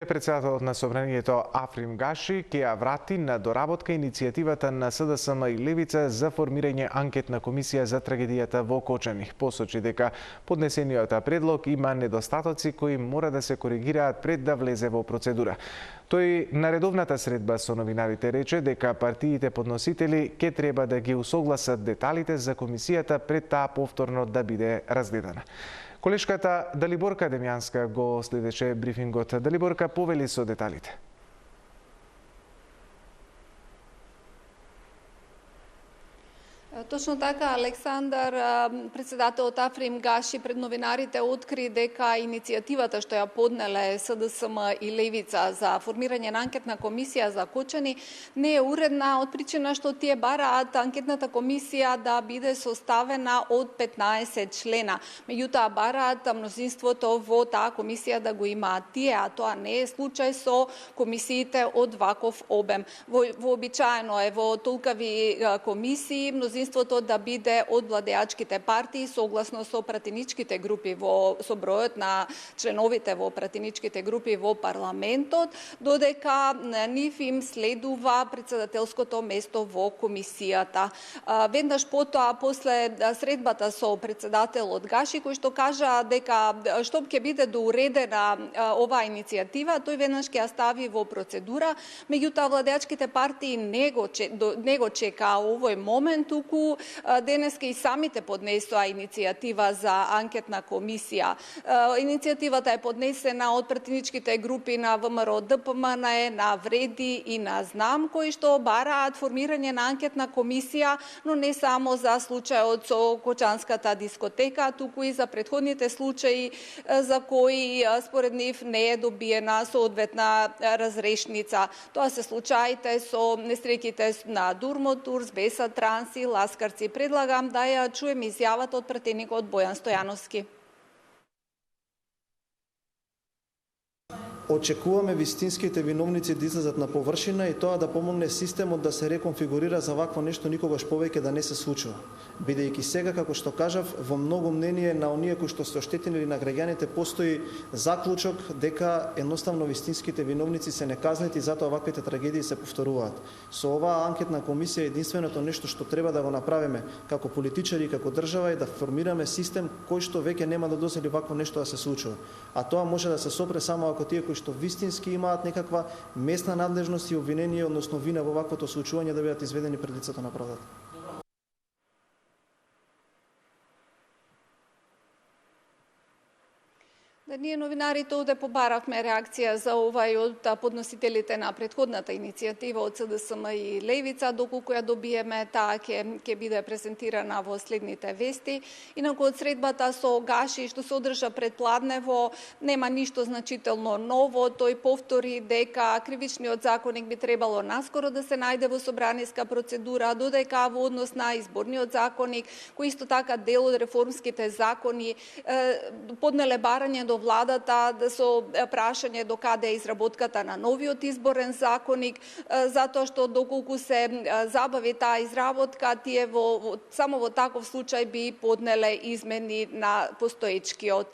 Председателот на Собранието Африм Гаши ќе ја врати на доработка иницијативата на СДСМ и Левица за формирање анкетна комисија за трагедијата во Кочани. Посочи дека поднесениот предлог има недостатоци кои мора да се коригираат пред да влезе во процедура. Тој на редовната средба со новинарите рече дека партиите подносители ќе треба да ги усогласат деталите за комисијата пред таа повторно да биде разгледана. Колешката Далиборка Демјанска го следеше брифингот. Далиборка, повели со деталите. Точно така, Александар, председателот Африм Гаши пред новинарите откри дека иницијативата што ја поднеле СДСМ и Левица за формирање на анкетна комисија за Кочани не е уредна од причина што тие бараат анкетната комисија да биде составена од 15 члена. Меѓутоа бараат мнозинството во таа комисија да го имаат тие, а тоа не е случај со комисиите од ваков обем. Вообичаено е во толкави комисии мнозинството да биде од владеачките партии согласно со пратеничките групи со бројот на членовите во пратеничките групи во парламентот, додека нив им следува председателското место во комисијата. Веднаш потоа, после средбата со председателот Гаши, кој што кажа дека што ќе биде доуредена оваа иницијатива, тој веднаш ќе ја стави во процедура, меѓутоа владеачките партии не го чека овој момент, туку денеска и самите поднесоа иницијатива за анкетна комисија. Иницијативата е поднесена од пратеничките групи на ВМРО ДПМН, на Вреди и на Знам, кои што бараат формирање на анкетна комисија, но не само за случајот со Кочанската дискотека, туку и за претходните случаи за кои според нив не е добиена соодветна разрешница. Тоа се случаите со несреќите на Дурмотурс, Беса Транс и Ласкарци. Предлагам да ја чуем изјавата од пратеникот Бојан Стојановски. Очекуваме вистинските виновници да излезат на површина и тоа да помогне системот да се реконфигурира за вакво нешто никогаш повеќе да не се случува. Бидејќи сега, како што кажав, во многу мнение на оние кои што се оштетени на граѓаните постои заклучок дека едноставно вистинските виновници се неказнети и затоа ваквите трагедии се повторуваат. Со оваа анкетна комисија единственото нешто што треба да го направиме како политичари и како држава е да формираме систем кој што веќе нема да дозволи вакво нешто да се случува. А тоа може да се сопре само ако тие кои што вистински имаат некаква местна надлежност и обвинение, односно вина во ваквото случување, да бидат изведени пред лицето на правдата. Ние новинарите овде побаравме реакција за ова и од подносителите на претходната иницијатива од СДСМ и Левица, доколку ја добиеме, таа ќе биде презентирана во следните вести. Инаку од средбата со Гаши, што се одржа пред Пладнево, нема ништо значително ново. Тој повтори дека кривичниот законник би требало наскоро да се најде во собраниска процедура, додека во однос на изборниот законник, кој исто така дел од реформските закони, поднеле барање до владата со прашање до каде е изработката на новиот изборен законник, затоа што доколку се забави таа изработка, тие само во таков случај би поднеле измени на постоечкиот.